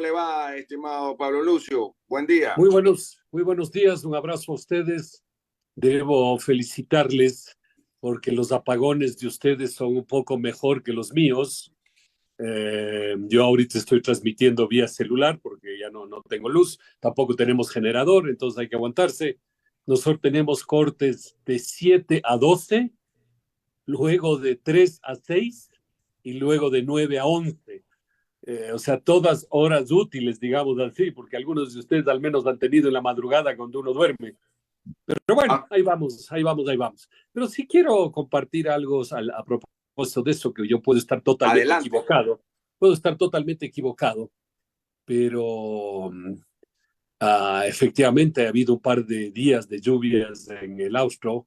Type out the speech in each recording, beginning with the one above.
le va, estimado Pablo Lucio? Buen día. Muy buenos días, un abrazo a ustedes. Debo felicitarles porque los apagones de ustedes son un poco mejor que los míos. Yo ahorita estoy transmitiendo vía celular porque ya no tengo luz, tampoco tenemos generador, entonces hay que aguantarse. Nosotros tenemos cortes de 7 a 12, luego de 3 a 6 y luego de 9 a 11. O sea, todas horas útiles, digamos así, porque algunos de ustedes al menos han tenido en la madrugada cuando uno duerme. Pero bueno, ahí vamos, ahí vamos, ahí vamos. Pero sí quiero compartir algo a propósito de eso, que yo puedo estar totalmente equivocado. Puedo estar totalmente equivocado, pero efectivamente ha habido un par de días de lluvias en el Austro.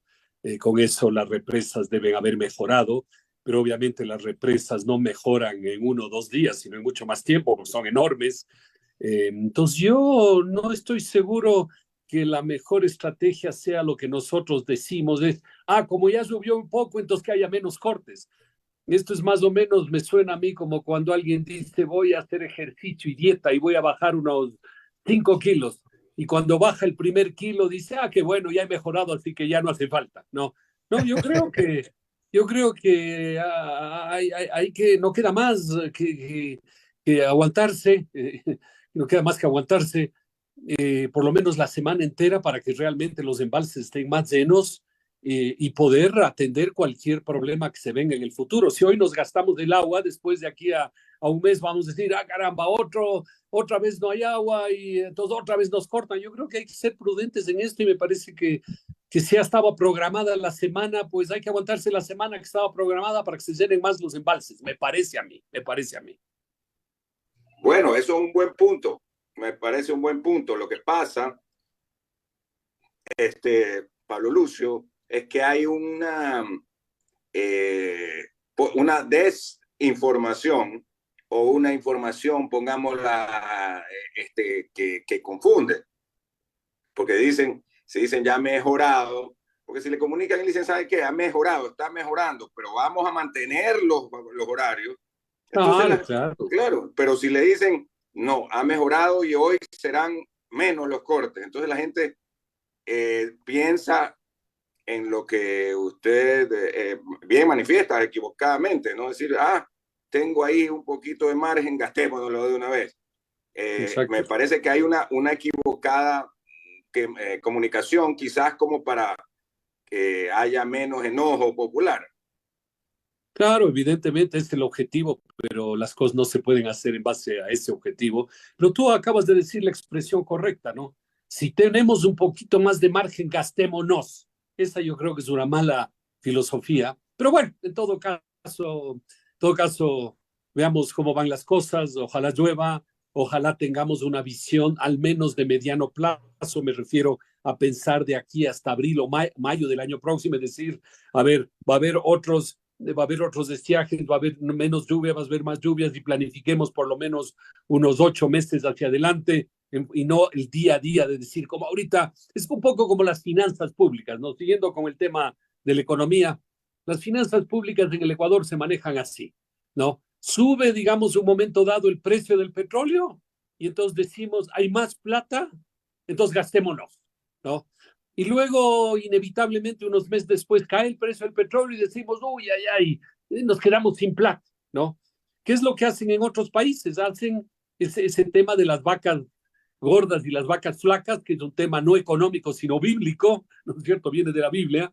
Con eso las represas deben haber mejorado, pero obviamente las represas no mejoran en 1 o 2 días, sino en mucho más tiempo, porque son enormes. Entonces yo no estoy seguro que la mejor estrategia sea lo que nosotros decimos, es, como ya subió un poco, entonces que haya menos cortes. Esto es más o menos, me suena a mí como cuando alguien dice, voy a hacer ejercicio y dieta y voy a bajar unos 5 kilos. Y cuando baja el primer kilo dice, qué bueno, ya he mejorado, así que ya no hace falta. No, yo creo que hay que, no queda más que aguantarse, no queda más que aguantarse por lo menos la semana entera para que realmente los embalses estén más llenos y poder atender cualquier problema que se venga en el futuro. Si hoy nos gastamos el agua, después de aquí a un mes vamos a decir, caramba, otra vez no hay agua y entonces otra vez nos cortan. Yo creo que hay que ser prudentes en esto y me parece que si ya estaba programada la semana, pues hay que aguantarse la semana que estaba programada para que se llenen más los embalses. Me parece a mí. Bueno, eso es un buen punto. Me parece un buen punto. Lo que pasa, Pablo Lucio, es que hay una desinformación o una información, pongámosla, que confunde. Porque se dicen ya ha mejorado, porque si le comunican y le dicen, ¿sabe qué? Ha mejorado, está mejorando, pero vamos a mantener los horarios. Entonces, claro, pero si le dicen, no, ha mejorado y hoy serán menos los cortes, entonces la gente piensa en lo que usted bien manifiesta equivocadamente, ¿no? Decir, tengo ahí un poquito de margen, gastémoslo de una vez. Me parece que hay una equivocada comunicación, quizás como para que haya menos enojo popular. Claro, evidentemente es el objetivo, pero las cosas no se pueden hacer en base a ese objetivo. Pero tú acabas de decir la expresión correcta, ¿no? Si tenemos un poquito más de margen, gastémonos. Esa yo creo que es una mala filosofía. Pero bueno, en todo caso, veamos cómo van las cosas. Ojalá llueva, ojalá tengamos una visión al menos de mediano plazo. Me refiero a pensar de aquí hasta abril o mayo del año próximo, es decir, a ver, va a haber otros estiajes, va a haber menos lluvia, va a haber más lluvias y planifiquemos por lo menos unos 8 meses hacia adelante y no el día a día de decir, como ahorita, es un poco como las finanzas públicas, ¿no? Siguiendo con el tema de la economía, las finanzas públicas en el Ecuador se manejan así, ¿no? Sube, digamos, un momento dado el precio del petróleo y entonces decimos, hay más plata, entonces gastémonos, ¿no? Y luego, inevitablemente, unos meses después, cae el precio del petróleo y decimos, uy, ay, ay, nos quedamos sin plata, ¿no? ¿Qué es lo que hacen en otros países? Hacen ese tema de las vacas gordas y las vacas flacas, que es un tema no económico, sino bíblico, ¿no es cierto? Viene de la Biblia,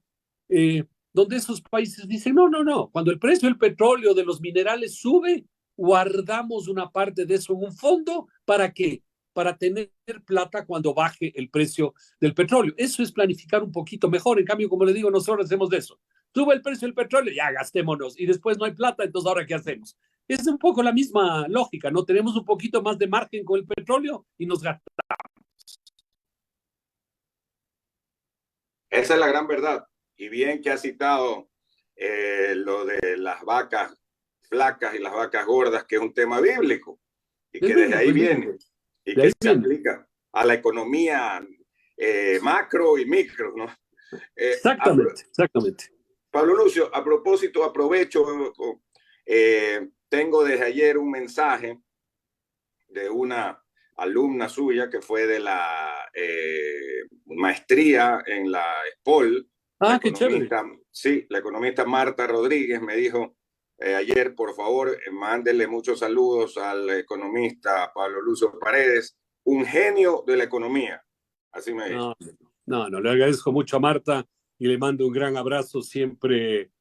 donde esos países dicen, no, cuando el precio del petróleo, de los minerales sube, guardamos una parte de eso en un fondo, ¿para qué? Para tener plata cuando baje el precio del petróleo. Eso es planificar un poquito mejor. En cambio, como le digo, nosotros hacemos de eso. Sube el precio del petróleo, ya gastémonos. Y después no hay plata, entonces ¿ahora qué hacemos? Es un poco la misma lógica, ¿no? Tenemos un poquito más de margen con el petróleo y nos gastamos. Esa es la gran verdad. Y bien que ha citado lo de las vacas flacas y las vacas gordas, que es un tema bíblico y que desde ahí viene y que se aplica a la economía macro y micro, ¿no? Exactamente. Pablo Lucio, a propósito, aprovecho, tengo desde ayer un mensaje de una alumna suya que fue de la maestría en la ESPOL, la Ah, qué chévere. economista, sí, la economista Marta Rodríguez me dijo ayer, por favor, mándele muchos saludos al economista Pablo Lucio Paredes, un genio de la economía. Así me dijo. No, no, le agradezco mucho a Marta y le mando un gran abrazo. Siempre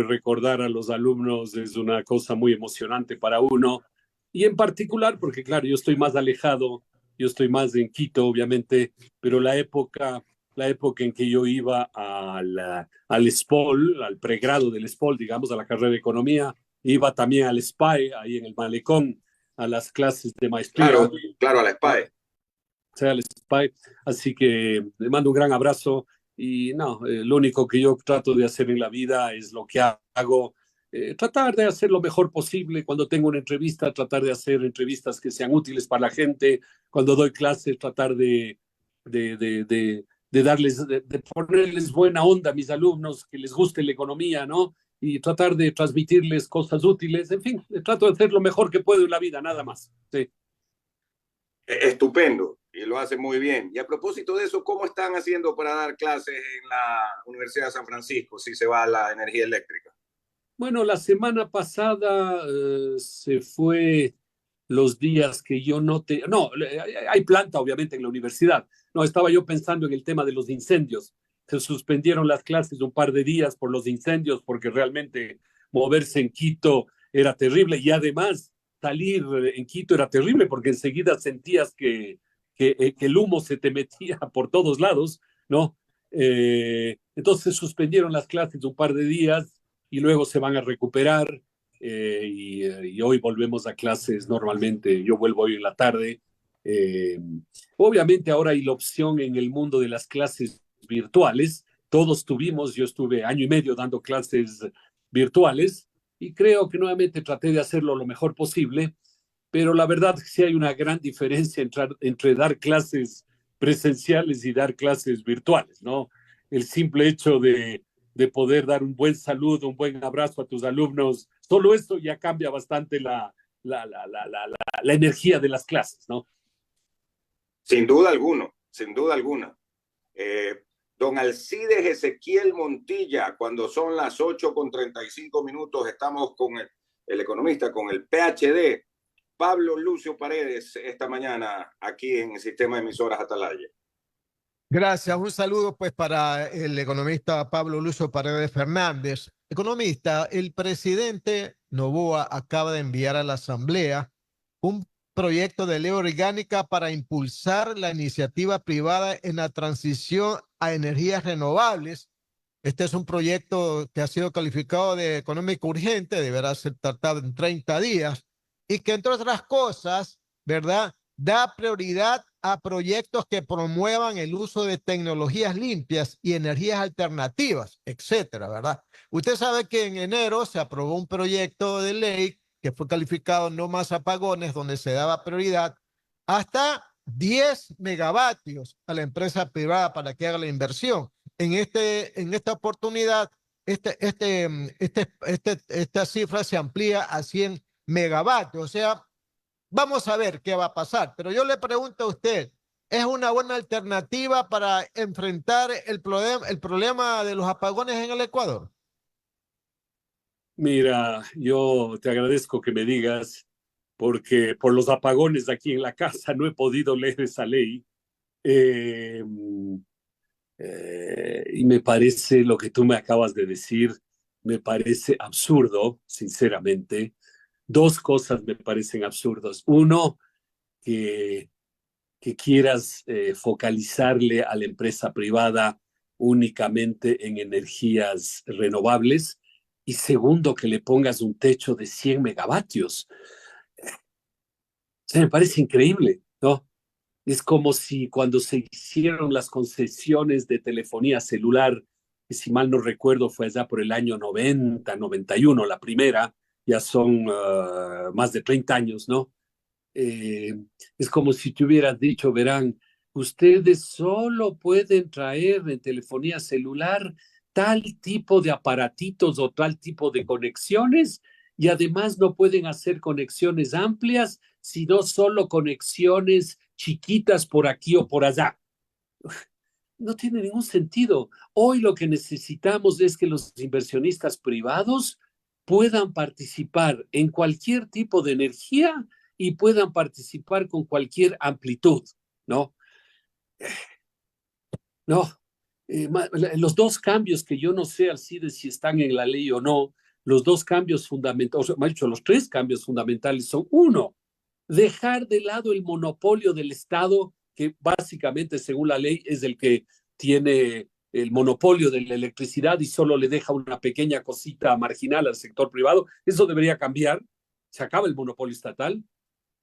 recordar a los alumnos es una cosa muy emocionante para uno. Y en particular, porque claro, yo estoy más alejado, yo estoy más en Quito, obviamente, pero la época en que yo iba al SPOL, al pregrado del SPOL, digamos, a la carrera de economía, iba también al SPAE, ahí en el Malecón, a las clases de maestría, Claro, claro, a la SPAE. sea el SPY. Así que le mando un gran abrazo y no, lo único que yo trato de hacer en la vida es lo que hago, tratar de hacer lo mejor posible. Cuando tengo una entrevista, tratar de hacer entrevistas que sean útiles para la gente. Cuando doy clases, tratar de darles, de ponerles buena onda a mis alumnos, que les guste la economía, ¿no? Y tratar de transmitirles cosas útiles. En fin, trato de hacer lo mejor que puedo en la vida, nada más. Sí. Estupendo, y lo hace muy bien. Y a propósito de eso, ¿cómo están haciendo para dar clases en la Universidad de San Francisco si se va la energía eléctrica? Bueno, la semana pasada se fue los días que yo no te... No, hay planta obviamente en la universidad. No, estaba yo pensando en el tema de los incendios. Se suspendieron las clases un par de días por los incendios porque realmente moverse en Quito era terrible y además salir en Quito era terrible porque enseguida sentías que el humo se te metía por todos lados, ¿no? Entonces suspendieron las clases un par de días y luego se van a recuperar y hoy volvemos a clases normalmente. Yo vuelvo hoy en la tarde. Eh, Obviamente ahora hay la opción en el mundo de las clases virtuales. Todos tuvimos, yo estuve año y medio dando clases virtuales y creo que nuevamente traté de hacerlo lo mejor posible, pero la verdad es que sí hay una gran diferencia entre dar clases presenciales y dar clases virtuales, ¿no? El simple hecho de poder dar un buen saludo, un buen abrazo a tus alumnos, solo eso ya cambia bastante la energía de las clases, ¿no? Sin duda alguno, sin duda alguna. Don Alcides Ezequiel Montilla, cuando son las 8:35, estamos con el economista, con el PhD, Pablo Lucio Paredes, esta mañana aquí en el sistema de emisoras Atalaya. Gracias. Un saludo pues para el economista Pablo Lucio Paredes Fernández. Economista, el presidente Noboa acaba de enviar a la Asamblea un proyecto de ley orgánica para impulsar la iniciativa privada en la transición a energías renovables. Este es un proyecto que ha sido calificado de económico urgente, deberá ser tratado en 30 días y que entre otras cosas, ¿verdad?, da prioridad a proyectos que promuevan el uso de tecnologías limpias y energías alternativas, etcétera, ¿verdad? Usted sabe que en enero se aprobó un proyecto de ley que fue calificado no más apagones, donde se daba prioridad hasta 10 megavatios a la empresa privada para que haga la inversión. En esta oportunidad, esta cifra se amplía a 100 megavatios, o sea, vamos a ver qué va a pasar, pero yo le pregunto a usted, ¿es una buena alternativa para enfrentar el problema de los apagones en el Ecuador? Mira, yo te agradezco que me digas, porque por los apagones aquí en la casa no he podido leer esa ley. Eh, y me parece lo que tú me acabas de decir, me parece absurdo, sinceramente. Dos cosas me parecen absurdas. Uno, que, que quieras focalizarle a la empresa privada únicamente en energías renovables. Y segundo, que le pongas un techo de 100 megavatios. O sea, me parece increíble, ¿no? Es como si cuando se hicieron las concesiones de telefonía celular, que si mal no recuerdo fue allá por el año 90, 91, la primera, ya son más de 30 años, ¿no? Eh, es como si te hubieras dicho, verán, ustedes solo pueden traer en telefonía celular tal tipo de aparatitos o tal tipo de conexiones y además no pueden hacer conexiones amplias sino solo conexiones chiquitas por aquí o por allá. No tiene ningún sentido. Hoy lo que necesitamos es que los inversionistas privados puedan participar en cualquier tipo de energía y puedan participar con cualquier amplitud, ¿no? No, los dos cambios que yo no sé, Alcides, si están en la ley o no, los dos cambios fundamentales, o mejor dicho, los tres cambios fundamentales son: uno, dejar de lado el monopolio del Estado, que básicamente, según la ley, es el que tiene el monopolio de la electricidad y solo le deja una pequeña cosita marginal al sector privado. Eso debería cambiar. Se acaba el monopolio estatal.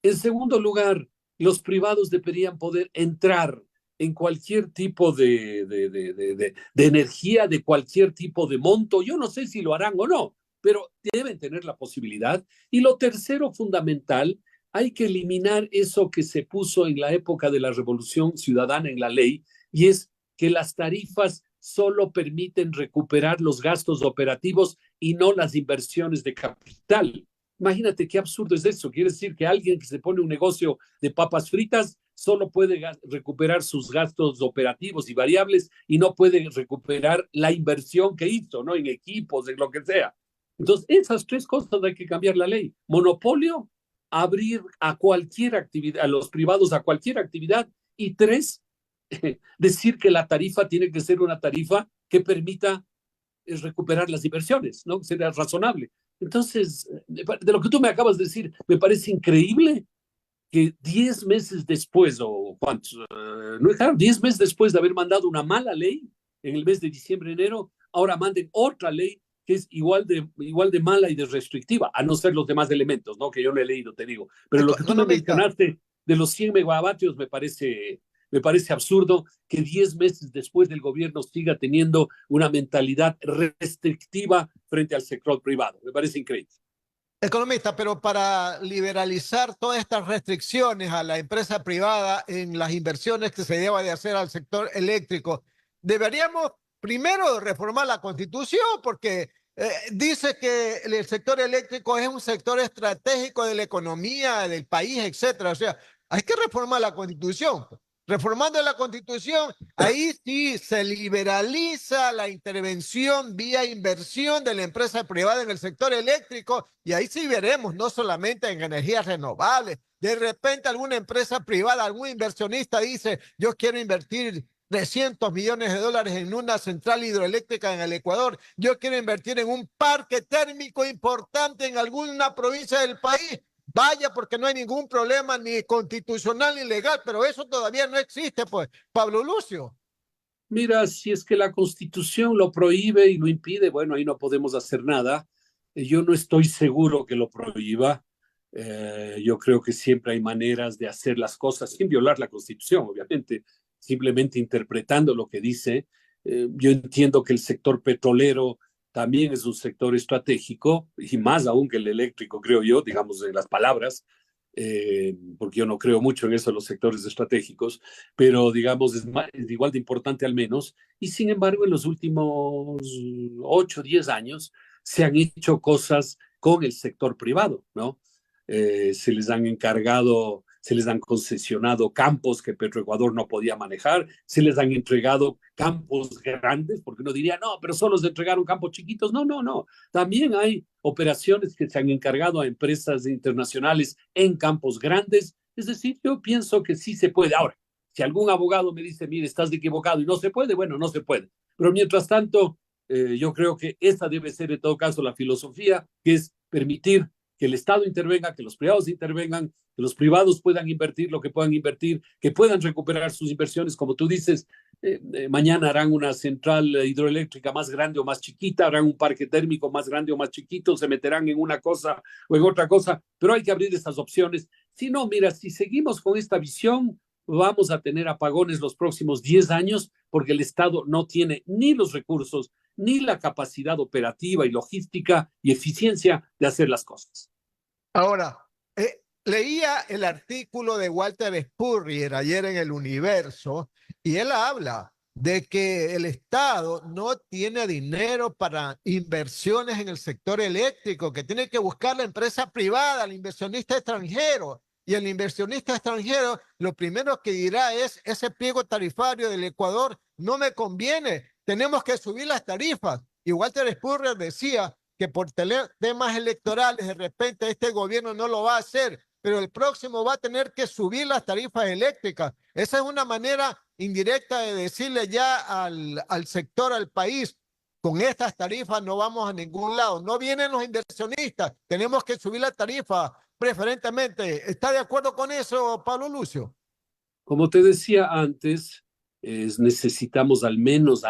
En segundo lugar, los privados deberían poder entrar en cualquier tipo de energía, de cualquier tipo de monto. Yo no sé si lo harán o no, pero deben tener la posibilidad. Y lo tercero fundamental, hay que eliminar eso que se puso en la época de la Revolución Ciudadana en la ley, y es que las tarifas solo permiten recuperar los gastos operativos y no las inversiones de capital. Imagínate qué absurdo es eso. Quiere decir que alguien que se pone un negocio de papas fritas solo puede recuperar sus gastos operativos y variables y no puede recuperar la inversión que hizo, ¿no? En equipos, en lo que sea. Entonces, esas tres cosas hay que cambiar la ley. Monopolio, abrir a cualquier actividad, a los privados a cualquier actividad. Y tres, decir que la tarifa tiene que ser una tarifa que permita recuperar las inversiones, ¿no? Sería razonable. Entonces, de lo que tú me acabas de decir, me parece increíble que 10 meses después, o cuántos, no, claro, 10 meses después de haber mandado una mala ley en el mes de diciembre, enero, ahora manden otra ley que es igual de mala y de restrictiva, a no ser los demás elementos, ¿no? Que yo no he leído, te digo. Pero lo que tú me mencionaste de los 100 megavatios me parece absurdo que 10 meses después del gobierno siga teniendo una mentalidad restrictiva frente al sector privado. Me parece increíble. Economista, pero para liberalizar todas estas restricciones a la empresa privada en las inversiones que se deba de hacer al sector eléctrico, deberíamos primero reformar la Constitución, porque dice que el sector eléctrico es un sector estratégico de la economía del país, etcétera. O sea, hay que reformar la Constitución. Reformando la Constitución, ahí sí se liberaliza la intervención vía inversión de la empresa privada en el sector eléctrico, y ahí sí veremos, no solamente en energías renovables. De repente alguna empresa privada, algún inversionista dice: yo quiero invertir 300 millones de dólares en una central hidroeléctrica en el Ecuador, yo quiero invertir en un parque térmico importante en alguna provincia del país. Vaya, porque no hay ningún problema ni constitucional ni legal, pero eso todavía no existe, pues, Pablo Lucio. Mira, si es que la Constitución lo prohíbe y lo impide, bueno, ahí no podemos hacer nada. Yo no estoy seguro que lo prohíba. Yo creo que siempre hay maneras de hacer las cosas sin violar la Constitución, obviamente, simplemente interpretando lo que dice. Yo entiendo que el sector petrolero también es un sector estratégico, y más aún que el eléctrico, creo yo, digamos, en las palabras, porque yo no creo mucho en eso, los sectores estratégicos, pero digamos, es igual de importante al menos. Y sin embargo, en los últimos 8 o 10 años se han hecho cosas con el sector privado, ¿no? Se les han encargado, se les han concesionado campos que Petroecuador no podía manejar, se les han entregado campos grandes, porque uno diría: no, pero solo se entregaron campos chiquitos. No, no, no. También hay operaciones que se han encargado a empresas internacionales en campos grandes. Es decir, yo pienso que sí se puede. Ahora, si algún abogado me dice: mire, estás equivocado y no se puede, bueno, no se puede. Pero mientras tanto, yo creo que esa debe ser en todo caso la filosofía, que es permitir que el Estado intervenga, que los privados intervengan, que los privados puedan invertir lo que puedan invertir, que puedan recuperar sus inversiones. Como tú dices, mañana harán una central hidroeléctrica más grande o más chiquita, harán un parque térmico más grande o más chiquito, se meterán en una cosa o en otra cosa, pero hay que abrir estas opciones. Si no, mira, si seguimos con esta visión, vamos a tener apagones los próximos 10 años, porque el Estado no tiene ni los recursos, ni la capacidad operativa y logística y eficiencia de hacer las cosas. Ahora, leía el artículo de Walter Spurrier ayer en El Universo, y él habla de que el Estado no tiene dinero para inversiones en el sector eléctrico, que tiene que buscar la empresa privada, el inversionista extranjero. y el inversionista extranjero lo primero que dirá es: ese pliego tarifario del Ecuador no me conviene, tenemos que subir las tarifas. Y Walter Spurrier decía que por temas electorales de repente este gobierno no lo va a hacer, pero el próximo va a tener que subir las tarifas eléctricas. Esa es una manera indirecta de decirle ya al sector, al país: con estas tarifas no vamos a ningún lado, no vienen los inversionistas, tenemos que subir la tarifa preferentemente. ¿Está de acuerdo con eso, Pablo Lucio? Como te decía antes, necesitamos al menos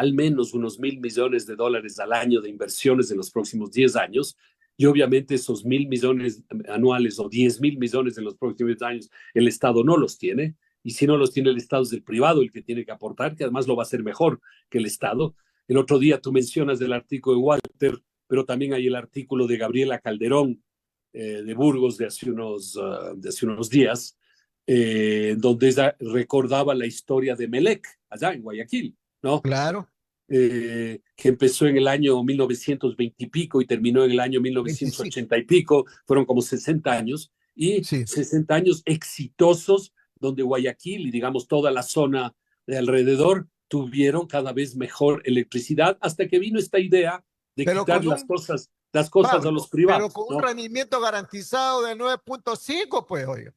unos $1.000 millones al año de inversiones en los próximos 10 años. Y obviamente esos 1.000 millones anuales o 10.000 millones en los próximos años, el Estado no los tiene. Y si no los tiene el Estado, es el privado el que tiene que aportar, que además lo va a hacer mejor que el Estado. El otro día tú mencionas el artículo de Walter, pero también hay el artículo de Gabriela Calderón, de Burgos, de hace unos días, donde ella recordaba la historia de Melec, allá en Guayaquil, ¿no? Claro. Que empezó en el año 1920 y pico y terminó en el año 1980 y pico, fueron como 60 años, y Sí. 60 años exitosos, donde Guayaquil y digamos toda la zona de alrededor tuvieron cada vez mejor electricidad, hasta que vino esta idea de Pero quitar las cosas a los Pero privados, con un ¿no? rendimiento garantizado de 9.5, pues, oye.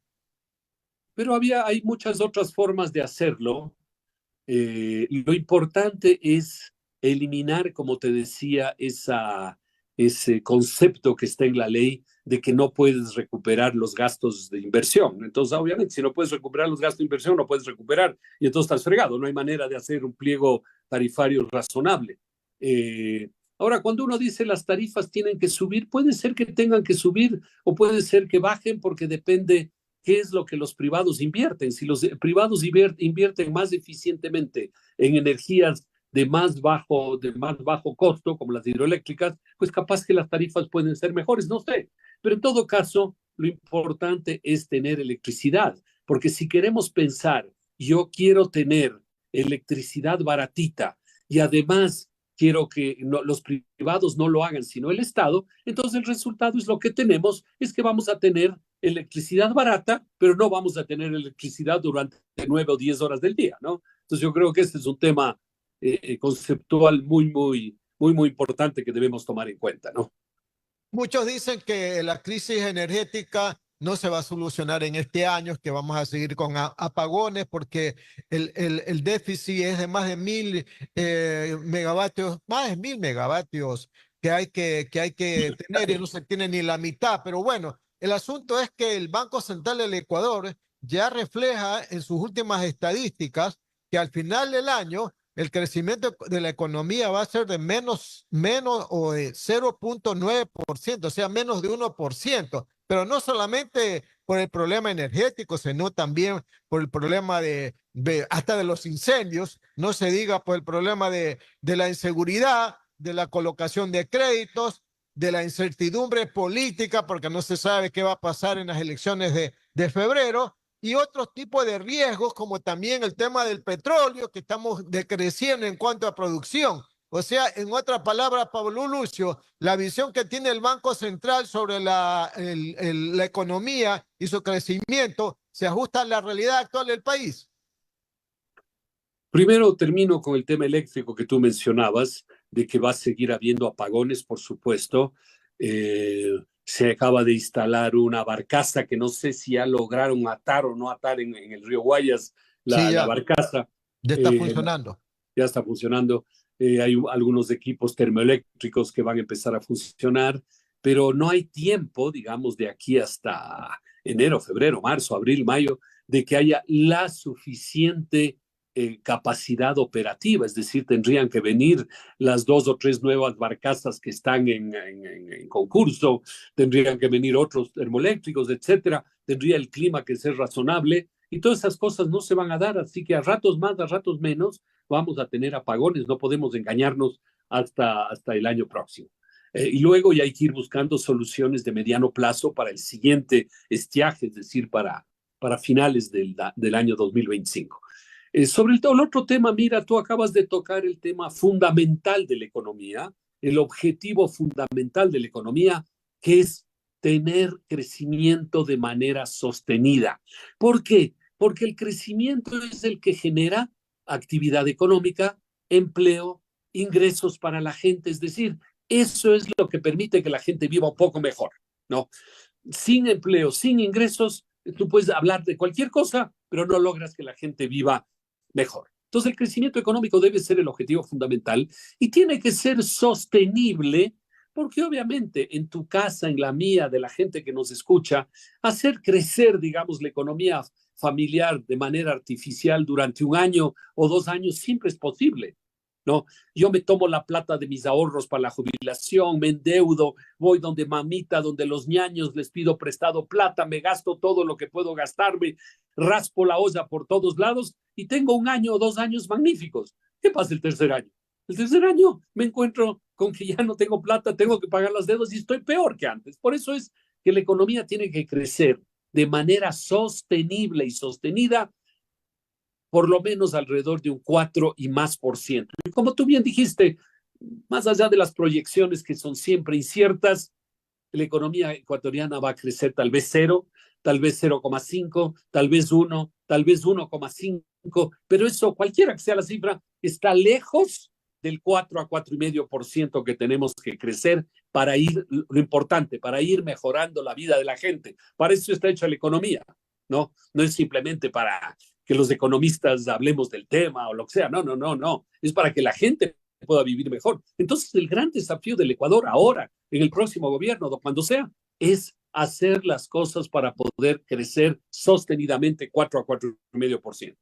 Pero hay muchas otras formas de hacerlo. Lo importante es eliminar, como te decía, ese concepto que está en la ley de que no puedes recuperar los gastos de inversión. Entonces, obviamente, si no puedes recuperar los gastos de inversión, no puedes recuperar y entonces estás fregado. No hay manera de hacer un pliego tarifario razonable. Ahora, cuando uno dice las tarifas tienen que subir, puede ser que tengan que subir o puede ser que bajen porque depende qué es lo que los privados invierten. Si los privados invierten más eficientemente en energías de más bajo costo, como las hidroeléctricas, pues capaz que las tarifas pueden ser mejores, no sé. Pero en todo caso, lo importante es tener electricidad, porque si queremos pensar, yo quiero tener electricidad baratita y además quiero que los privados no lo hagan, sino el Estado, entonces el resultado es lo que tenemos, es que vamos a tener electricidad barata, pero no vamos a tener electricidad durante 9 o 10 horas del día, ¿no? Entonces yo creo que este es un tema conceptual muy importante que debemos tomar en cuenta, ¿no? Muchos dicen que la crisis energética no se va a solucionar en este año, que vamos a seguir con apagones porque el déficit es de más de 1.000 megavatios, más de 1.000 megavatios que hay que tener y no se tiene ni la mitad. Pero bueno, el asunto es que el Banco Central del Ecuador ya refleja en sus últimas estadísticas que al final del año el crecimiento de la economía va a ser de menos o de 0.9%, o sea, menos de 1%, pero no solamente por el problema energético, sino también por el problema hasta de los incendios, no se diga por el problema de la inseguridad, de la colocación de créditos, de la incertidumbre política, porque no se sabe qué va a pasar en las elecciones de febrero, y otros tipos de riesgos, como también el tema del petróleo, que estamos decreciendo en cuanto a producción. O sea, en otras palabras, Pablo Lucio, la visión que tiene el Banco Central sobre la economía y su crecimiento se ajusta a la realidad actual del país. Primero termino con el tema eléctrico que tú mencionabas, de que va a seguir habiendo apagones, por supuesto. Se acaba de instalar una barcaza que no sé si ya lograron atar o no atar en el río Guayas, Sí, la barcaza. ya está funcionando. Ya está funcionando. Hay algunos equipos termoeléctricos que van a empezar a funcionar, pero no hay tiempo, digamos, de aquí hasta enero, febrero, marzo, abril, mayo, de que haya la suficiente capacidad operativa, es decir, tendrían que venir las 2 o 3 nuevas barcazas que están en concurso, tendrían que venir otros termoeléctricos, etcétera, tendría el clima que ser razonable y todas esas cosas no se van a dar, así que a ratos más, a ratos menos, vamos a tener apagones, no podemos engañarnos hasta el año próximo. Y luego ya hay que ir buscando soluciones de mediano plazo para el siguiente estiaje, es decir, para finales del año 2025. Sobre el otro tema, mira, tú acabas de tocar el tema fundamental de la economía, el objetivo fundamental de la economía, que es tener crecimiento de manera sostenida. ¿Por qué? Porque el crecimiento es el que genera actividad económica, empleo, ingresos para la gente. Es decir, eso es lo que permite que la gente viva un poco mejor, ¿no? Sin empleo, sin ingresos, tú puedes hablar de cualquier cosa, pero no logras que la gente viva mejor. Entonces, el crecimiento económico debe ser el objetivo fundamental y tiene que ser sostenible, porque obviamente en tu casa, en la mía, de la gente que nos escucha, hacer crecer, digamos, la economía familiar de manera artificial durante 1 año o 2 años siempre es posible, ¿no? Yo me tomo la plata de mis ahorros para la jubilación, me endeudo, voy donde mamita, donde los ñaños, les pido prestado plata, me gasto todo lo que puedo gastarme, raspo la olla por todos lados y tengo 1 año o 2 años magníficos. ¿Qué pasa el tercer año? El tercer año me encuentro con que ya no tengo plata, tengo que pagar las deudas y estoy peor que antes. Por eso es que la economía tiene que crecer de manera sostenible y sostenida, por lo menos alrededor de un 4 y más por ciento. Y como tú bien dijiste, más allá de las proyecciones que son siempre inciertas, la economía ecuatoriana va a crecer tal vez 0, tal vez 0,5, tal vez 1, tal vez 1,5, pero eso, cualquiera que sea la cifra, está lejos del 4 a 4,5% que tenemos que crecer para ir, lo importante, para ir mejorando la vida de la gente. Para eso está hecha la economía, ¿no? No es simplemente para que los economistas hablemos del tema o lo que sea, no, no, no, no. Es para que la gente pueda vivir mejor. Entonces, el gran desafío del Ecuador ahora, en el próximo gobierno, o cuando sea, es hacer las cosas para poder crecer sostenidamente 4 a 4,5%.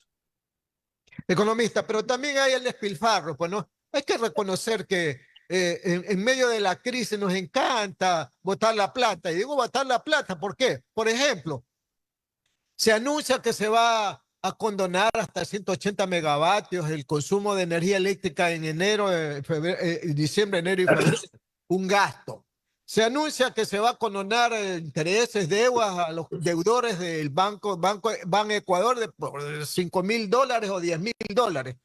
Economista, pero también hay el despilfarro, pues no, hay que reconocer que en medio de la crisis nos encanta botar la plata, y digo botar la plata, ¿por qué? Por ejemplo, se anuncia que se va a condonar hasta 180 megavatios el consumo de energía eléctrica en enero, febrero, diciembre, enero y febrero, un gasto. Se anuncia que se va a condonar intereses, deudas a los deudores del Banco Ecuador de por $5,000 o $10,000.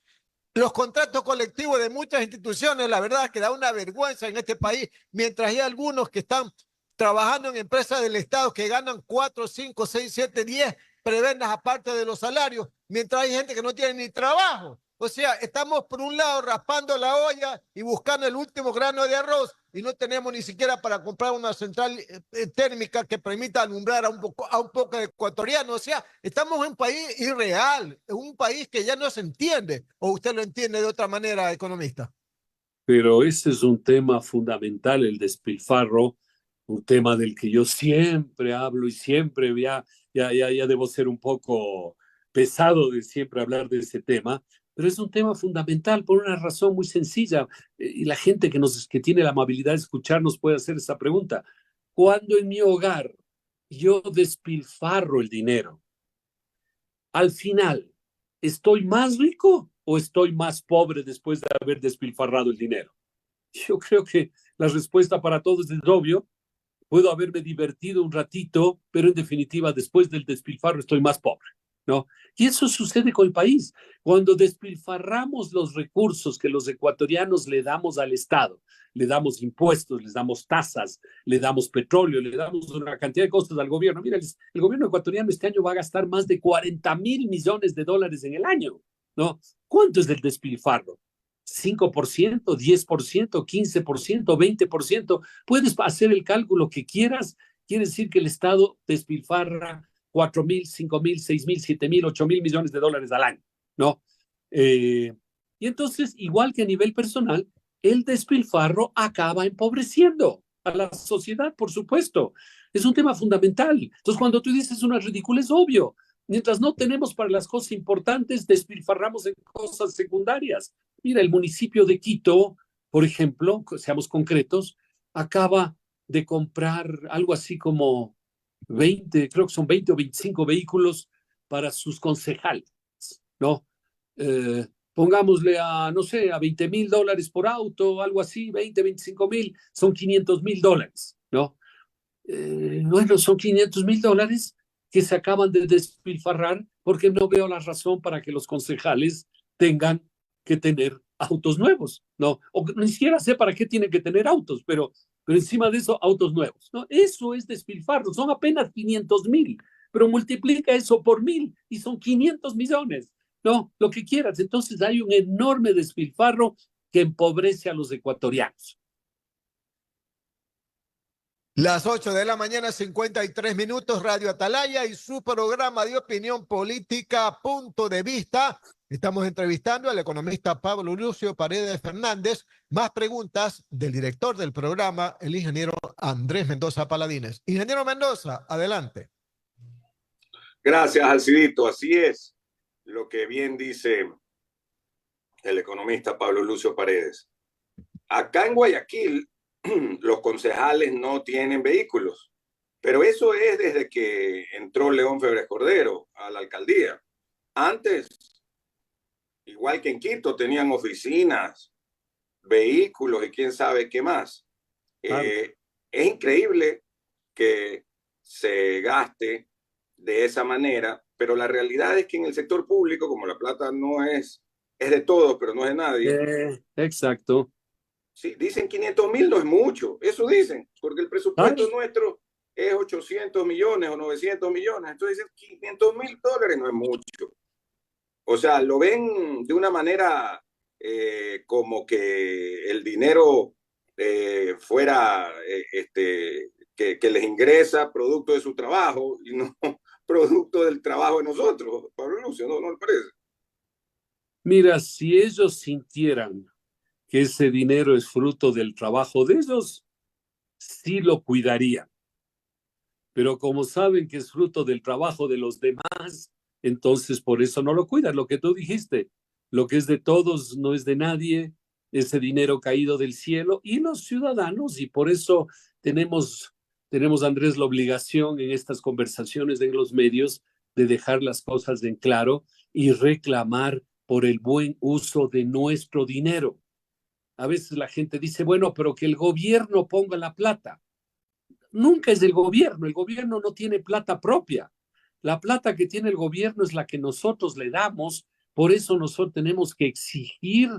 Los contratos colectivos de muchas instituciones, la verdad es que da una vergüenza en este país, mientras hay algunos que están trabajando en empresas del Estado que ganan 4, 5, 6, 7, 10 prebendas aparte de los salarios, mientras hay gente que no tiene ni trabajo. O sea, estamos por un lado raspando la olla y buscando el último grano de arroz y no tenemos ni siquiera para comprar una central térmica que permita alumbrar a un poco de ecuatorianos. O sea, estamos en un país irreal, en un país que ya no se entiende. ¿O usted lo entiende de otra manera, economista? Pero ese es un tema fundamental, el despilfarro, un tema del que yo siempre hablo y siempre ya debo ser un poco pesado de siempre hablar de ese tema, pero es un tema fundamental por una razón muy sencilla, y la gente que tiene la amabilidad de escucharnos puede hacer esa pregunta. Cuando en mi hogar yo despilfarro el dinero, al final, ¿estoy más rico o estoy más pobre después de haber despilfarrado el dinero? Yo creo que la respuesta para todos es obvio. Puedo haberme divertido un ratito, pero en definitiva, después del despilfarro estoy más pobre, ¿no? Y eso sucede con el país. Cuando despilfarramos los recursos que los ecuatorianos le damos al Estado, le damos impuestos, les damos tasas, le damos petróleo, le damos una cantidad de costos al gobierno. Mira, el gobierno ecuatoriano este año va a gastar más de 40,000 millones de dólares en el año, ¿no? ¿Cuánto es el despilfarro? 5%, 10%, 15%, 20%. Puedes hacer el cálculo que quieras. Quiere decir que el Estado despilfarra 4,000, 5,000, 6,000, 7,000, 8,000 millones de dólares al año, ¿no? Y entonces, igual que a nivel personal, el despilfarro acaba empobreciendo a la sociedad, por supuesto. Es un tema fundamental. Entonces, cuando tú dices una ridícula, es obvio. Mientras no tenemos para las cosas importantes, despilfarramos en cosas secundarias. Mira, el municipio de Quito, por ejemplo, seamos concretos, acaba de comprar algo así como 20, creo que son 20 o 25 vehículos para sus concejales, ¿no? Pongámosle a, no sé, a $20,000 por auto, algo así, 20, 25,000, son $500,000, ¿no? Bueno, son $500,000 que se acaban de despilfarrar porque no veo la razón para que los concejales tengan que tener autos nuevos, ¿no? O ni siquiera sé para qué tienen que tener autos, pero pero encima de eso, autos nuevos, ¿no? Eso es despilfarro, son apenas 500.000, pero multiplica eso por 1.000 y son 500 millones, ¿no? Lo que quieras. Entonces hay un enorme despilfarro que empobrece a los ecuatorianos. Las 8 de la mañana, 53 minutos, Radio Atalaya y su programa de opinión política, Punto de Vista. Estamos entrevistando al economista Pablo Lucio Paredes Fernández. Más preguntas del director del programa, el ingeniero Andrés Mendoza Paladines. Ingeniero Mendoza, adelante. Gracias, Alcidito. Así es lo que bien dice el economista Pablo Lucio Paredes. Acá en Guayaquil, los concejales no tienen vehículos, pero eso es desde que entró León Febres Cordero a la alcaldía. Antes, igual que en Quito, tenían oficinas, vehículos y quién sabe qué más. Claro. Es increíble que se gaste de esa manera, pero la realidad es que en el sector público, como la plata no es de todos, pero no es de nadie. Exacto. Sí, dicen 500.000 no es mucho, eso dicen, porque el presupuesto nuestro es 800 millones o 900 millones, entonces dicen $500.000 no es mucho. O sea, lo ven de una manera como que el dinero fuera que les ingresa producto de su trabajo y no producto del trabajo de nosotros. Pablo Lucio, ¿no le parece? Mira, si ellos sintieran que ese dinero es fruto del trabajo de ellos, sí lo cuidarían. Pero como saben que es fruto del trabajo de los demás, entonces por eso no lo cuidan. Lo que tú dijiste, lo que es de todos no es de nadie, ese dinero caído del cielo y los ciudadanos, y por eso tenemos, Andrés, la obligación en estas conversaciones en los medios de dejar las cosas en claro y reclamar por el buen uso de nuestro dinero. A veces la gente dice, bueno, pero que el gobierno ponga la plata. Nunca es del gobierno, el gobierno no tiene plata propia. La plata que tiene el gobierno es la que nosotros le damos, por eso nosotros tenemos que exigir,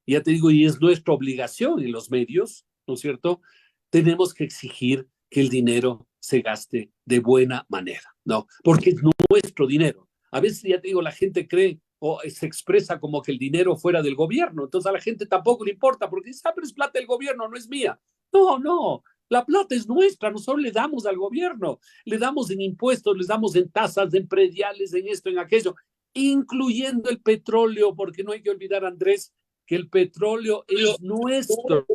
ya te digo, y es nuestra obligación en los medios, ¿no es cierto? Tenemos que exigir que el dinero se gaste de buena manera, ¿no? Porque es nuestro dinero. A veces, ya te digo, la gente cree o se expresa como que el dinero fuera del gobierno, entonces a la gente tampoco le importa porque dice, pero es plata del gobierno, no es mía. No, no, la plata es nuestra, nosotros le damos al gobierno, le damos en impuestos, les damos en tasas, en prediales, en esto, en aquello, incluyendo el petróleo, porque no hay que olvidar, Andrés, que el petróleo es nuestro.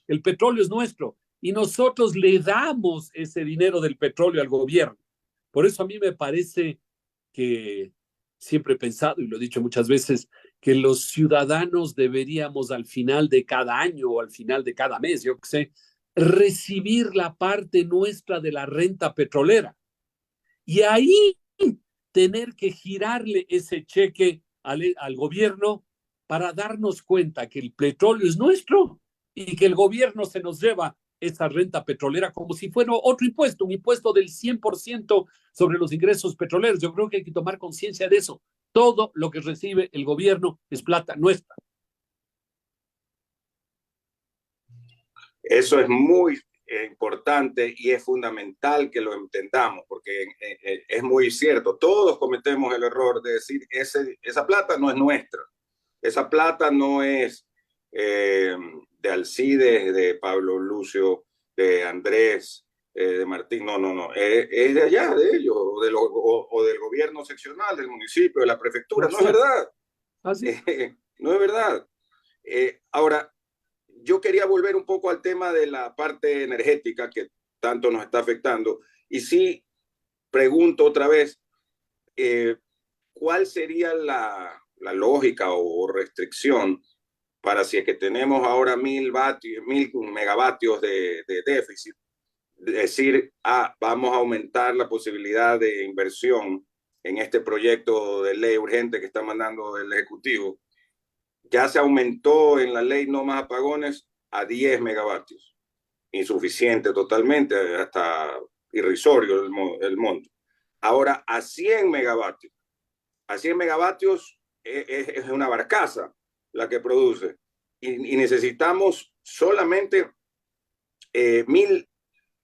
El petróleo es nuestro y nosotros le damos ese dinero del petróleo al gobierno. Por eso a mí me parece que siempre he pensado, y lo he dicho muchas veces, que los ciudadanos deberíamos al final de cada año o al final de cada mes, yo qué sé, recibir la parte nuestra de la renta petrolera. Y ahí tener que girarle ese cheque al gobierno para darnos cuenta que el petróleo es nuestro y que el gobierno se nos lleva esa renta petrolera como si fuera otro impuesto, un impuesto del 100% sobre los ingresos petroleros. Yo creo que hay que tomar conciencia de eso. Todo lo que recibe el gobierno es plata nuestra. Eso es muy importante y es fundamental que lo entendamos, porque es muy cierto. Todos cometemos el error de decir, esa plata no es nuestra. Esa plata no es de Alcides, de Pablo Lucio, de Andrés, de Martín. No. Es de allá, de ellos, o del gobierno seccional, del municipio, de la prefectura. No es verdad. No es verdad. Ahora, yo quería volver un poco al tema de la parte energética que tanto nos está afectando. Y sí, pregunto otra vez, ¿cuál sería la lógica o restricción para si es que tenemos ahora 1.000 megavatios de déficit? Decir, vamos a aumentar la posibilidad de inversión en este proyecto de ley urgente que está mandando el Ejecutivo. Ya se aumentó en la ley no más apagones a 10 megavatios. Insuficiente totalmente, hasta irrisorio el monto. Ahora a 100 megavatios. A 100 megavatios es una barcaza la que produce. Y necesitamos solamente 1.000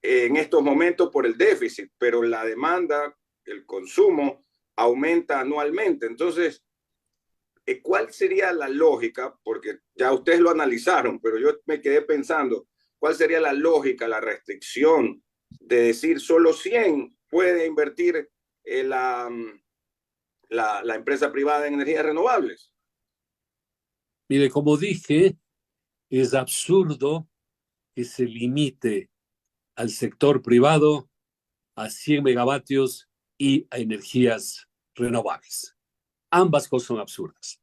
en estos momentos por el déficit, pero la demanda, el consumo aumenta anualmente. Entonces, ¿cuál sería la lógica? Porque ya ustedes lo analizaron, pero yo me quedé pensando, ¿cuál sería la lógica, la restricción de decir solo 100 puede invertir la empresa privada en energías renovables? Mire, como dije, es absurdo que se limite al sector privado a 100 megavatios y a energías renovables. Ambas cosas son absurdas.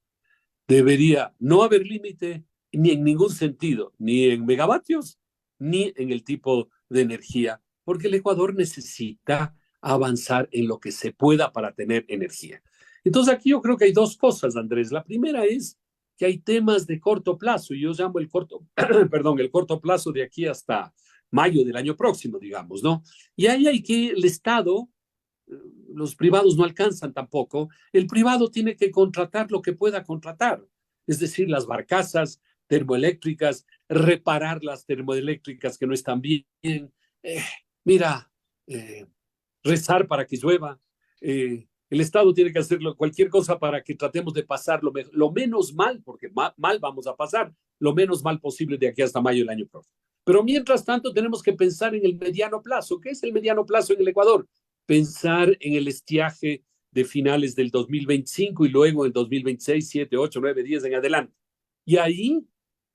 Debería no haber límite ni en ningún sentido, ni en megavatios, ni en el tipo de energía, porque el Ecuador necesita avanzar en lo que se pueda para tener energía. Entonces aquí yo creo que hay dos cosas, Andrés. La primera es que hay temas de corto plazo, y yo llamo el corto, perdón, el corto plazo de aquí hasta mayo del año próximo, digamos, ¿no? Y ahí hay que el Estado, los privados no alcanzan tampoco, el privado tiene que contratar lo que pueda contratar, es decir, las barcazas termoeléctricas, reparar las termoeléctricas que no están bien, eh, mira, rezar para que llueva, el Estado tiene que hacer cualquier cosa para que tratemos de pasar lo menos mal, porque mal vamos a pasar, lo menos mal posible de aquí hasta mayo del año próximo. Pero mientras tanto tenemos que pensar en el mediano plazo. ¿Qué es el mediano plazo en el Ecuador? Pensar en el estiaje de finales del 2025 y luego en 2026, 7, 8, 9, 10 en adelante. Y ahí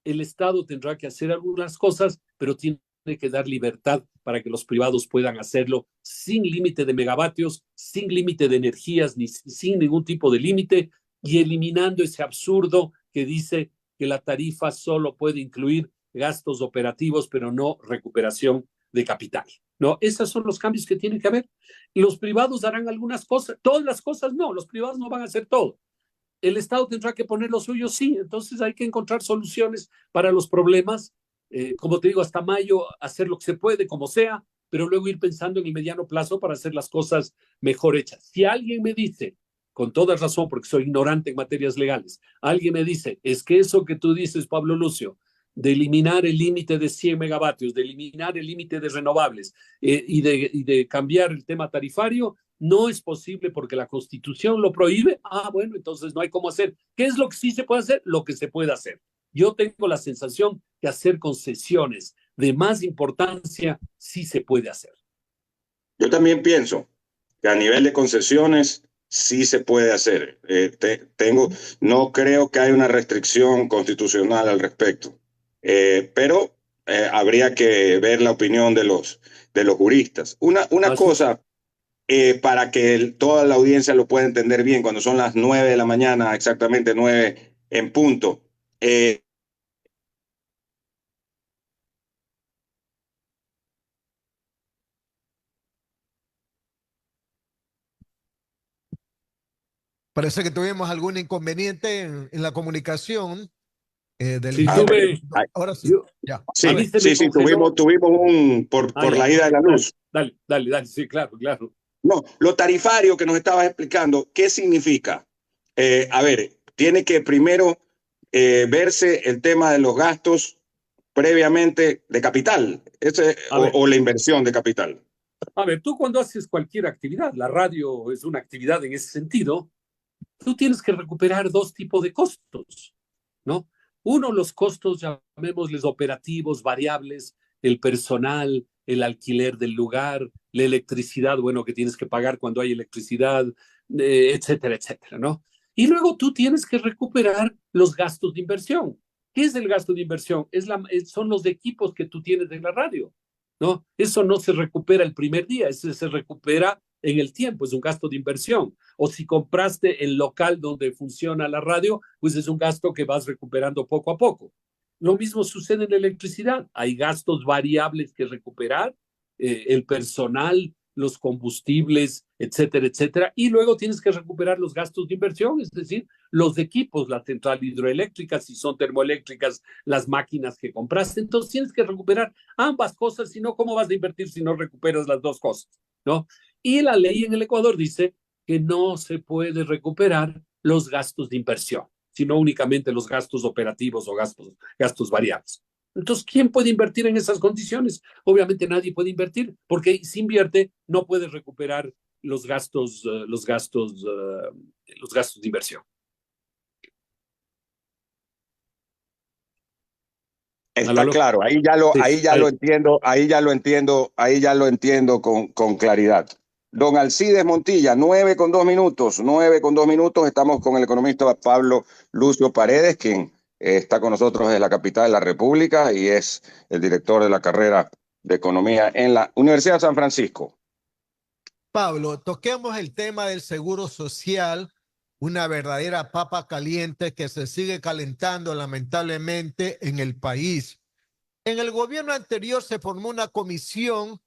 el Estado tendrá que hacer algunas cosas, pero tiene que dar libertad para que los privados puedan hacerlo sin límite de megavatios, sin límite de energías, ni sin ningún tipo de límite, y eliminando ese absurdo que dice que la tarifa solo puede incluir gastos operativos, pero no recuperación de capital. ¿No? Esos son los cambios que tienen que haber. Los privados harán algunas cosas, todas las cosas no, los privados no van a hacer todo. El Estado tendrá que poner lo suyo, sí, entonces hay que encontrar soluciones para los problemas, como te digo, hasta mayo hacer lo que se puede, como sea, pero luego ir pensando en el mediano plazo para hacer las cosas mejor hechas. Si alguien me dice, con toda razón, porque soy ignorante en materias legales, alguien me dice, es que eso que tú dices, Pablo Lucio, de eliminar el límite de 100 megavatios, de eliminar el límite de renovables y de cambiar el tema tarifario, no es posible porque la Constitución lo prohíbe. Ah, bueno, entonces no hay cómo hacer. ¿Qué es lo que sí se puede hacer? Lo que se puede hacer. Yo tengo la sensación que hacer concesiones de más importancia sí se puede hacer. Yo también pienso que a nivel de concesiones sí se puede hacer. No creo que haya una restricción constitucional al respecto, pero habría que ver la opinión de los juristas. Una cosa, para que toda la audiencia lo pueda entender bien, cuando son las 9 de la mañana, exactamente 9 en punto. Parece que tuvimos algún inconveniente en la comunicación. Sí, ahora sí, yo, ya. Sí, sí, tuvimos por la ida de la luz. Dale, sí, claro. No, lo tarifario que nos estabas explicando, ¿qué significa? A ver, tiene que primero verse el tema de los gastos previamente de capital, o la inversión de capital. A ver, tú cuando haces cualquier actividad, la radio es una actividad en ese sentido, tú tienes que recuperar dos tipos de costos, ¿no? Uno, los costos, llamémosles operativos, variables, el personal, el alquiler del lugar, la electricidad, bueno, que tienes que pagar cuando hay electricidad, etcétera, etcétera, ¿no? Y luego tú tienes que recuperar los gastos de inversión. ¿Qué es el gasto de inversión? Son los equipos que tú tienes en la radio, ¿no? Eso no se recupera el primer día, eso se recupera en el tiempo, es un gasto de inversión. O si compraste el local donde funciona la radio, pues es un gasto que vas recuperando poco a poco. Lo mismo sucede en la electricidad. Hay gastos variables que recuperar, el personal, los combustibles, etcétera, etcétera. Y luego tienes que recuperar los gastos de inversión, es decir, los equipos, la central hidroeléctrica, si son termoeléctricas, las máquinas que compraste. Entonces tienes que recuperar ambas cosas, si no, ¿cómo vas a invertir si no recuperas las dos cosas? ¿No? Y la ley en el Ecuador dice que no se puede recuperar los gastos de inversión, sino únicamente los gastos operativos o gastos variables. Entonces, ¿quién puede invertir en esas condiciones? Obviamente nadie puede invertir, porque si invierte no puede recuperar los gastos, los gastos de inversión. Está claro, ahí ya lo entiendo con claridad. Don Alcides Montilla, 9:02, estamos con el economista Pablo Lucio Paredes, quien está con nosotros desde la capital de la República y es el director de la carrera de Economía en la Universidad de San Francisco. Pablo, toquemos el tema del seguro social, una verdadera papa caliente que se sigue calentando lamentablemente en el país. En el gobierno anterior se formó una comisión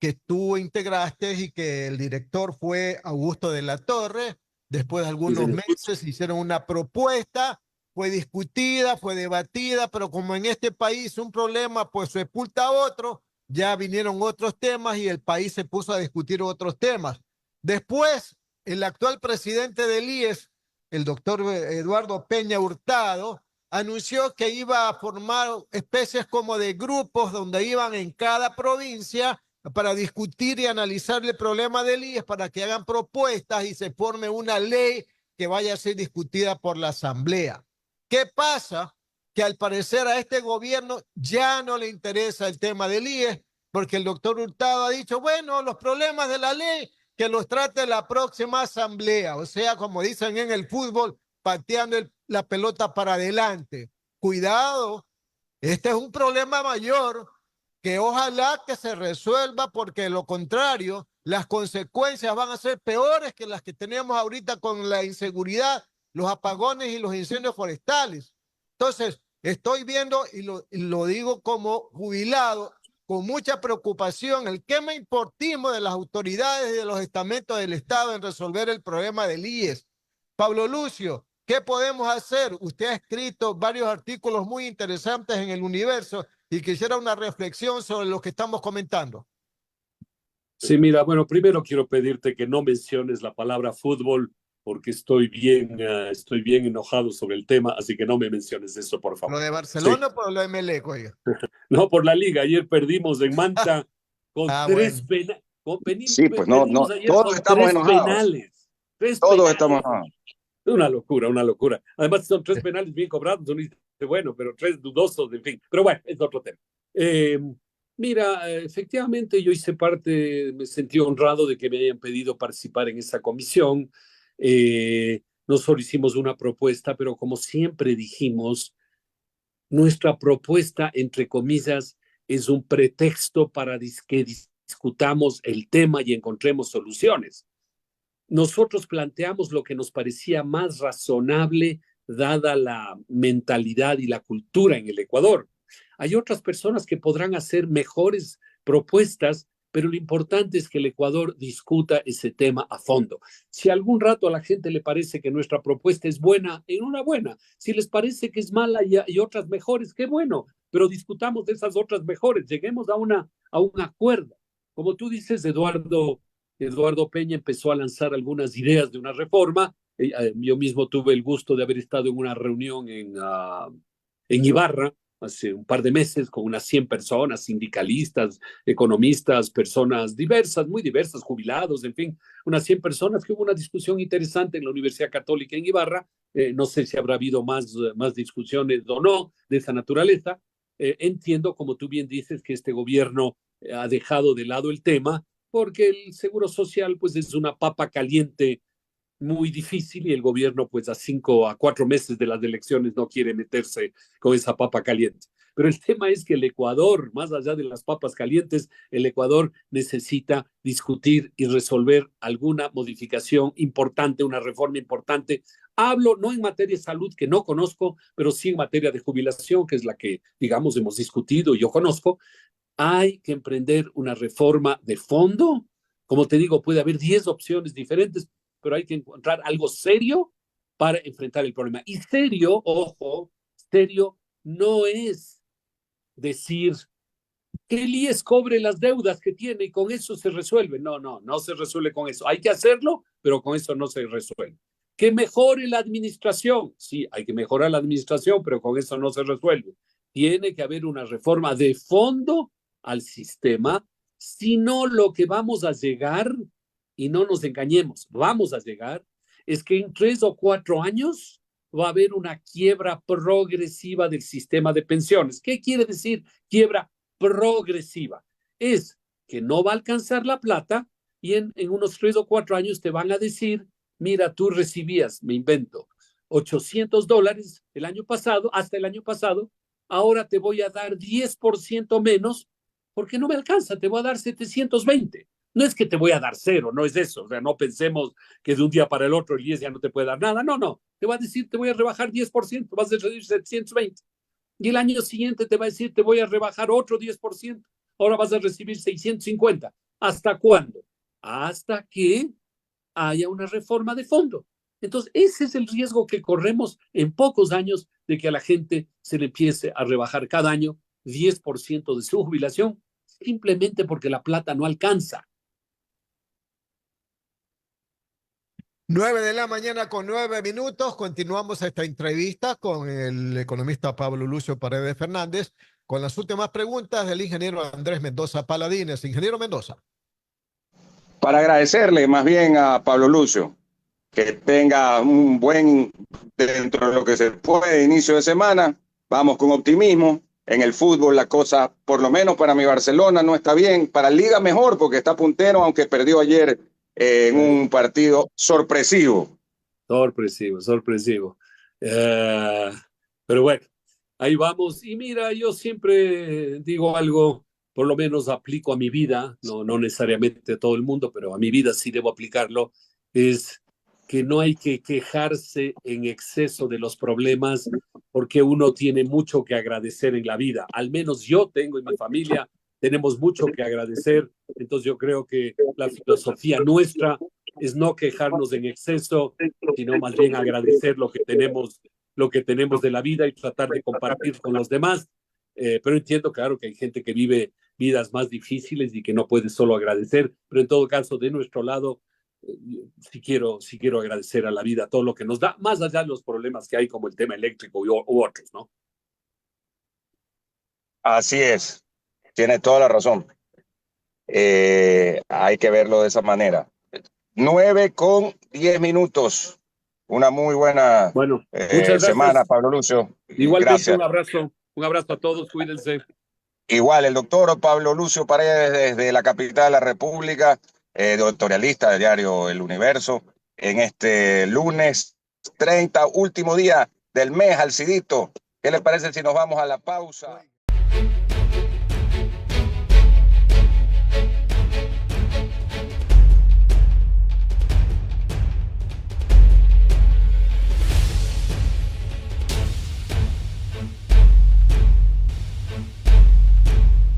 que tú integraste y que el director fue Augusto de la Torre. Después de algunos meses hicieron una propuesta, fue discutida, fue debatida, pero como en este país un problema pues sepulta otro, ya vinieron otros temas y el país se puso a discutir otros temas. Después, el actual presidente del IES, el doctor Eduardo Peña Hurtado, anunció que iba a formar especies como de grupos donde iban en cada provincia para discutir y analizar el problema del IES, para que hagan propuestas y se forme una ley que vaya a ser discutida por la Asamblea. ¿Qué pasa? Que al parecer a este gobierno ya no le interesa el tema del IES, porque el doctor Hurtado ha dicho, bueno, los problemas de la ley que los trate la próxima Asamblea. O sea, como dicen en el fútbol, pateando la pelota para adelante. Cuidado, este es un problema mayor que ojalá que se resuelva, porque de lo contrario, las consecuencias van a ser peores que las que tenemos ahorita con la inseguridad, los apagones y los incendios forestales. Entonces, estoy viendo, y lo digo como jubilado, con mucha preocupación, el quema-importismo de las autoridades y de los estamentos del Estado en resolver el problema del IES. Pablo Lucio, ¿qué podemos hacer? Usted ha escrito varios artículos muy interesantes en El Universo y quisiera una reflexión sobre lo que estamos comentando. Sí, mira, bueno, primero quiero pedirte que no menciones la palabra fútbol porque estoy bien enojado sobre el tema, así que no me menciones eso, por favor. ¿Lo de Barcelona Sí. o por lo de Emelec, oiga? No, por la liga. Ayer perdimos en Manta con tres bueno. penales. Sí, pues no, Ayer todos con estamos tres enojados. penales. Todos estamos enojados. Una locura, una locura. Además son tres penales bien cobrados, bueno, pero tres dudosos, en fin. Pero bueno, es otro tema. Mira, efectivamente yo hice parte, me sentí honrado de que me hayan pedido participar en esa comisión. Nosotros hicimos una propuesta, pero como siempre dijimos, nuestra propuesta, entre comillas, es un pretexto para que discutamos el tema y encontremos soluciones. Nosotros planteamos lo que nos parecía más razonable dada la mentalidad y la cultura en el Ecuador. Hay otras personas que podrán hacer mejores propuestas, pero lo importante es que el Ecuador discuta ese tema a fondo. Si algún rato a la gente le parece que nuestra propuesta es buena, enhorabuena. Si les parece que es mala y otras mejores, qué bueno, pero discutamos de esas otras mejores, lleguemos a un acuerdo. Como tú dices, Eduardo Peña empezó a lanzar algunas ideas de una reforma. Yo mismo tuve el gusto de haber estado en una reunión en Ibarra hace un par de meses con unas 100 personas, sindicalistas, economistas, personas diversas, muy diversas, jubilados, en fin, unas 100 personas, que hubo una discusión interesante en la Universidad Católica en Ibarra. No sé si habrá habido más discusiones o no de esa naturaleza. Entiendo, como tú bien dices, que este gobierno ha dejado de lado el tema porque el seguro social pues es una papa caliente muy difícil y el gobierno pues a 5 a 4 meses de las elecciones no quiere meterse con esa papa caliente. Pero el tema es que el Ecuador, más allá de las papas calientes, el Ecuador necesita discutir y resolver alguna modificación importante, una reforma importante. Hablo no en materia de salud, que no conozco, pero sí en materia de jubilación, que es la que, digamos, hemos discutido y yo conozco. Hay que emprender una reforma de fondo. Como te digo, puede haber 10 opciones diferentes, pero hay que encontrar algo serio para enfrentar el problema. Y serio, ojo, serio no es decir que el IES cobre las deudas que tiene y con eso se resuelve. No se resuelve con eso. Hay que hacerlo, pero con eso no se resuelve. Que mejore la administración. Sí, hay que mejorar la administración, pero con eso no se resuelve. tiene que haber una reforma de fondo al sistema, si no lo que vamos a llegar, y no nos engañemos, vamos a llegar, es que en 3 o 4 años va a haber una quiebra progresiva del sistema de pensiones. ¿Qué quiere decir quiebra progresiva? Es que no va a alcanzar la plata y en unos 3 o 4 años te van a decir, mira, tú recibías, me invento, $800 el año pasado, hasta el año pasado, ahora te voy a dar 10% menos porque no me alcanza, te voy a dar 720. No es que te voy a dar cero, no es eso. O sea, no pensemos que de un día para el otro el 10 ya no te puede dar nada. No, no. Te va a decir, te voy a rebajar 10%, vas a recibir 720. Y el año siguiente te va a decir, te voy a rebajar otro 10%. Ahora vas a recibir 650. ¿Hasta cuándo? Hasta que haya una reforma de fondo. Entonces, ese es el riesgo que corremos en pocos años de que a la gente se le empiece a rebajar cada año 10% de su jubilación, simplemente porque la plata no alcanza. 9 de la mañana con 9 minutos. Continuamos esta entrevista con el economista Pablo Lucio Paredes Fernández con las últimas preguntas del ingeniero Andrés Mendoza Paladines. Ingeniero Mendoza. Para agradecerle más bien a Pablo Lucio que tenga un buen, dentro de lo que se puede, inicio de semana. Vamos con optimismo. En el fútbol la cosa, por lo menos para mi Barcelona, no está bien. Para Liga mejor porque está puntero, aunque perdió ayer en un partido sorpresivo. Sorpresivo. Pero bueno, ahí vamos. Y mira, yo siempre digo algo, por lo menos aplico a mi vida, no necesariamente a todo el mundo, pero a mi vida sí debo aplicarlo, es que no hay que quejarse en exceso de los problemas porque uno tiene mucho que agradecer en la vida. Al menos yo tengo y mi familia tenemos mucho que agradecer. Entonces yo creo que la filosofía nuestra es no quejarnos en exceso, sino más bien agradecer lo que tenemos de la vida y tratar de compartir con los demás. Pero entiendo, claro, que hay gente que vive vidas más difíciles y que no puede solo agradecer, pero en todo caso, de nuestro lado, sí quiero agradecer a la vida todo lo que nos da, más allá de los problemas que hay como el tema eléctrico u otros, ¿no? Así es, tiene toda la razón. Hay que verlo de esa manera. 9:10. Una muy buena Bueno, muchas semana, gracias. Pablo Lucio. Igualmente Gracias. un abrazo a todos, cuídense. Igual, el doctor Pablo Lucio Paredes desde la capital de la República, editorialista del diario El Universo, en este lunes 30, último día del mes, Alcidito. ¿Qué le parece si nos vamos a la pausa?